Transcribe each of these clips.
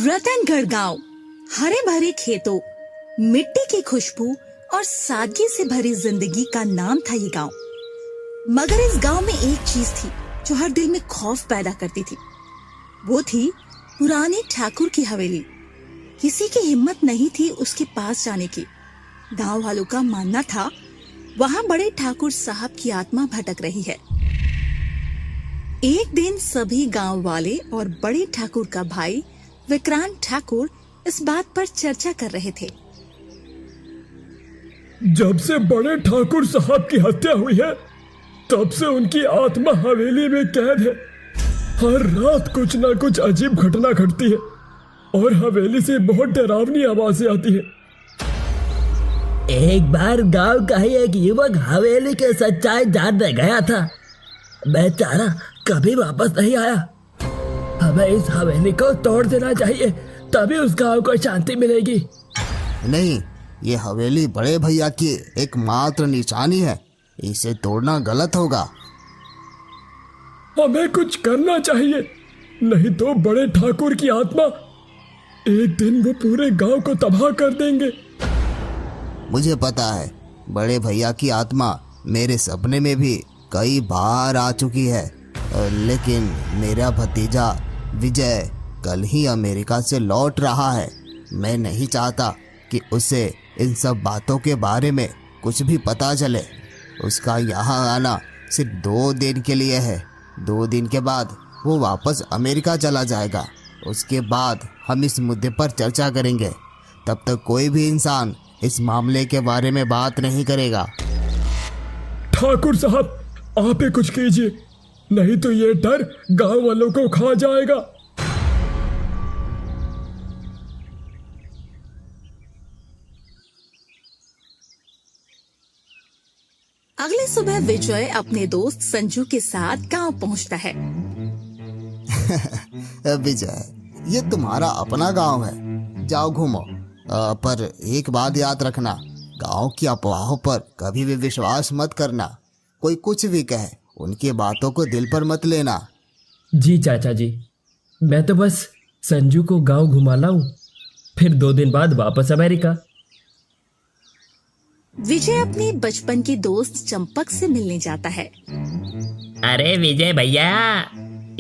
रतनगढ़ गांव हरे भरे खेतों, मिट्टी की खुशबू और सादगी से भरी जिंदगी का नाम था ये गांव। मगर इस गांव में एक चीज थी जो हर दिल में खौफ पैदा करती थी। वो थी पुरानी ठाकुर की हवेली। किसी की हिम्मत नहीं थी उसके पास जाने की। गांव वालों का मानना था वहां बड़े ठाकुर साहब की आत्मा भटक रही है। एक दिन सभी गांव वाले और बड़े ठाकुर का भाई विक्रांत ठाकुर इस बात पर चर्चा कर रहे थे। जब से बड़े ठाकुर साहब की हत्या हुई है तब से उनकी आत्मा हवेली में कैद है। हर रात कुछ ना कुछ अजीब घटना घटती है और हवेली से बहुत डरावनी आवाजें आती है। एक बार गांव का ही एक युवक हवेली के सच्चाई जानने गया था। बेचारा कभी वापस नहीं आया। हमें इस हवेली को तोड़ देना चाहिए, तभी उस गांव को शांति मिलेगी। नहीं, ये हवेली बड़े भैया की एकमात्र निशानी है। इसे तोड़ना गलत होगा। हमें कुछ करना चाहिए, नहीं तो बड़े ठाकुर की आत्मा एक दिन वो पूरे गांव को तबाह कर देंगे। मुझे पता है, बड़े भैया की आत्मा मेरे सपने में भी कई बार आ चुकी है। लेकिन मेरा भतीजा विजय कल ही अमेरिका से लौट रहा है। मैं नहीं चाहता कि उसे इन सब बातों के बारे में कुछ भी पता चले। उसका यहाँ आना सिर्फ 2 दिन के लिए है। 2 दिन के बाद वो वापस अमेरिका चला जाएगा। उसके बाद हम इस मुद्दे पर चर्चा करेंगे। तब तक कोई भी इंसान इस मामले के बारे में बात नहीं करेगा। ठाकुर साहब, आप ही कुछ कीजिए, नहीं तो ये डर गांव वालों को खा जाएगा। अगले सुबह विजय अपने दोस्त संजू के साथ गांव पहुंचता है। विजय, ये तुम्हारा अपना गांव है, जाओ घूमो। पर एक बात याद रखना, गांव की अफवाहों पर कभी भी विश्वास मत करना। कोई कुछ भी कहे, उनकी बातों को दिल पर मत लेना। जी चाचा जी, मैं तो बस संजू को गांव घुमा लाऊं, फिर 2 दिन बाद वापस अमेरिका। विजय अपने बचपन के दोस्त चंपक से मिलने जाता है। अरे विजय भैया,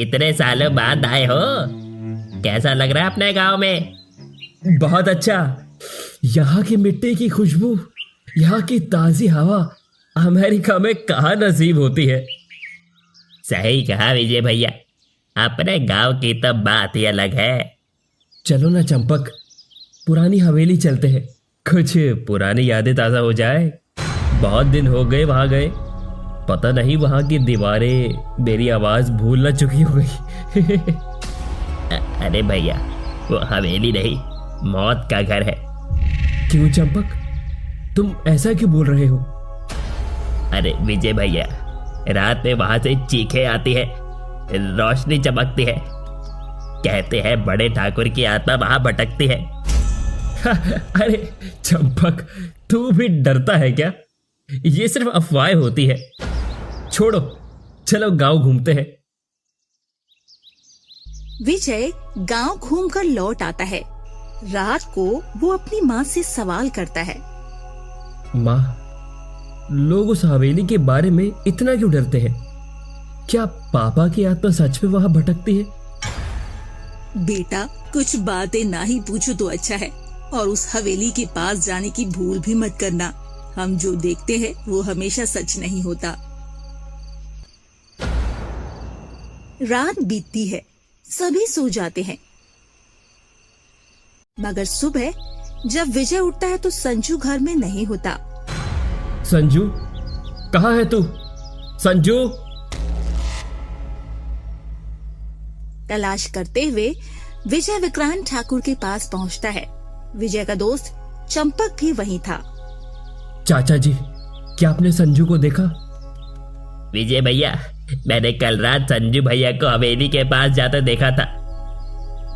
इतने सालों बाद आए हो, कैसा लग रहा है अपने गांव में? बहुत अच्छा। यहाँ की मिट्टी की खुशबू, यहाँ की ताजी हवा अमेरिका में कहाँ नसीब होती है। सही कहा विजय भैया, अपने गांव की तो बात ही अलग है। चलो ना चंपक, पुरानी हवेली चलते हैं, कुछ पुरानी यादें ताज़ा हो जाए। बहुत दिन हो गए वहाँ गए, पता नहीं वहाँ की दीवारें मेरी आवाज़ भूल न चुकी हो गई। अरे भैया, वो हवेली नहीं, मौत का घर है। क्यों चंपक, तुम ऐसा क्यों बोल रहे हो? अरे विजय भैया, रात में वहां से चीखें आती है, रोशनी चमकती है, कहते हैं बड़े ठाकुर की आत्मा वहां भटकती है। अरे चंपक, तू भी डरता है क्या? ये सिर्फ अफवाह होती है। छोड़ो, चलो गांव घूमते हैं। विजय गांव घूमकर लौट आता है। रात को वो अपनी माँ से सवाल करता है। माँ, लोग उस हवेली के बारे में इतना क्यों डरते हैं? क्या पापा की आत्मा सच में वहां भटकती है? बेटा, कुछ बातें ना ही पूछो तो अच्छा है, और उस हवेली के पास जाने की भूल भी मत करना। हम जो देखते हैं वो हमेशा सच नहीं होता। रात बीतती है, सभी सो जाते हैं। मगर सुबह जब विजय उठता है तो संजू घर में नहीं होता। संजू, कहाँ है तू? संजू! तलाश करते हुए विजय विक्रांत ठाकुर के पास पहुंचता है। विजय का दोस्त चंपक भी वहीं था। चाचा जी, क्या आपने संजू को देखा? विजय भैया, मैंने कल रात संजू भैया को हवेली के पास जाते देखा था।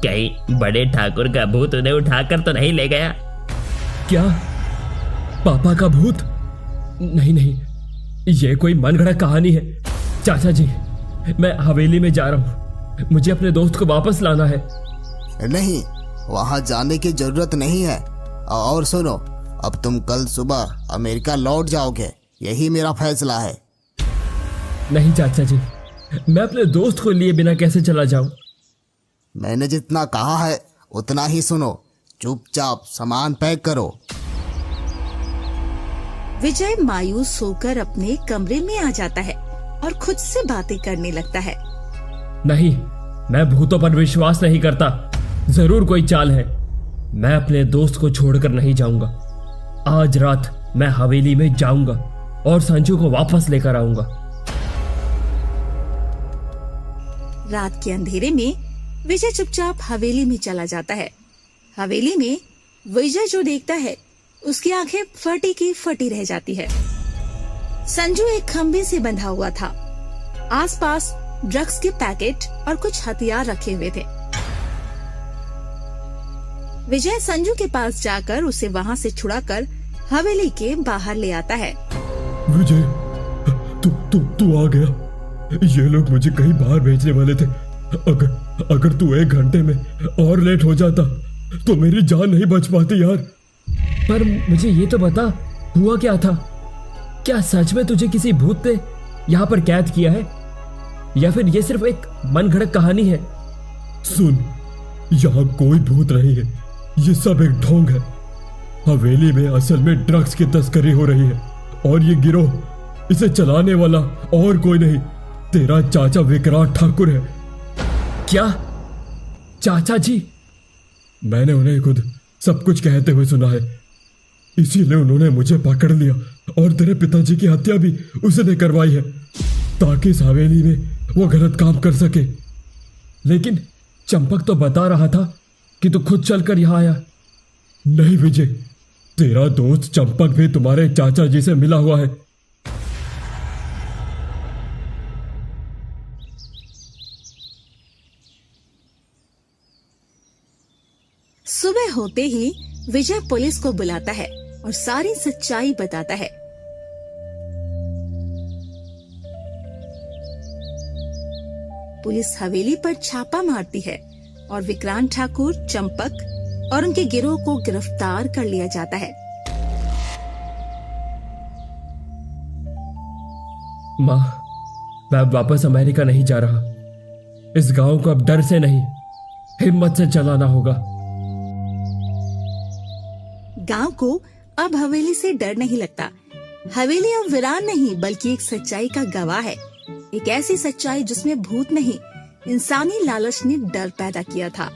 कहीं बड़े ठाकुर का भूत उन्हें उठाकर तो नहीं ले गया? क्या? पापा का भूत? नहीं नहीं, ये कोई मनगढ़ंत कहानी है। चाचा जी, मैं हवेली में जा रहा हूँ, मुझे अपने दोस्त को वापस लाना है। नहीं, वहाँ जाने की जरूरत नहीं है। और सुनो, अब तुम कल सुबह अमेरिका लौट जाओगे, यही मेरा फैसला है। नहीं चाचा जी, मैं अपने दोस्त को लिए बिना कैसे चला जाऊं? मैंने जितना कहा है उतना ही सुनो, चुपचाप सामान पैक करो। विजय मायूस होकर अपने कमरे में आ जाता है और खुद से बातें करने लगता है। नहीं, मैं भूतों पर विश्वास नहीं करता। जरूर कोई चाल है। मैं अपने दोस्त को छोड़कर नहीं जाऊंगा। आज रात मैं हवेली में जाऊंगा और संजू को वापस लेकर आऊंगा। रात के अंधेरे में विजय चुपचाप हवेली में चला जाता है। हवेली में विजय जो देखता है उसकी आंखें फटी की फटी रह जाती है। संजू एक खंबे से बंधा हुआ था। आसपास ड्रग्स के पैकेट और कुछ हथियार रखे हुए थे। विजय संजू के पास जाकर उसे वहां से छुड़ाकर हवेली के बाहर ले आता है। विजय, तू आ गया। ये लोग मुझे कहीं बाहर भेजने वाले थे। अगर तू 1 घंटे में और लेट हो जाता तो मेरी जान नहीं बच पाती यार। पर मुझे ये तो बता, हुआ क्या था? क्या सच में तुझे किसी भूत ने यहाँ पर कैद किया है, या फिर ये सिर्फ एक मनगढ़ंत कहानी है? सुन, यहाँ कोई भूत नहीं है, ये सब एक ढोंग है। हवेली में असल में ड्रग्स की तस्करी हो रही है और ये गिरोह, इसे चलाने वाला और कोई नहीं, तेरा चाचा विक्रांत ठाकुर है। क्या? चाचा जी? मैंने उन्हें खुद सब कुछ कहते हुए सुना है, इसीलिए उन्होंने मुझे पकड़ लिया और तेरे पिताजी की हत्या भी उसने करवाई है ताकि इस हवेली में वो गलत काम कर सके। लेकिन चंपक तो बता रहा था कि तू खुद चलकर यहाँ आया। नहीं विजय, तेरा दोस्त चंपक भी तुम्हारे चाचा जी से मिला हुआ है। सुबह होते ही विजय पुलिस को बुलाता है और सारी सच्चाई बताता है। पुलिस हवेली पर छापा मारती है और विक्रांत ठाकुर, चंपक और उनके गिरोह को गिरफ्तार कर लिया जाता है। माँ, मैं अब वापस अमेरिका नहीं जा रहा। इस गांव को अब डर से नहीं, हिम्मत से चलाना होगा। गांव को अब हवेली से डर नहीं लगता। हवेली अब वीरान नहीं बल्कि एक सच्चाई का गवाह है। एक ऐसी सच्चाई जिसमें भूत नहीं, इंसानी लालच ने डर पैदा किया था।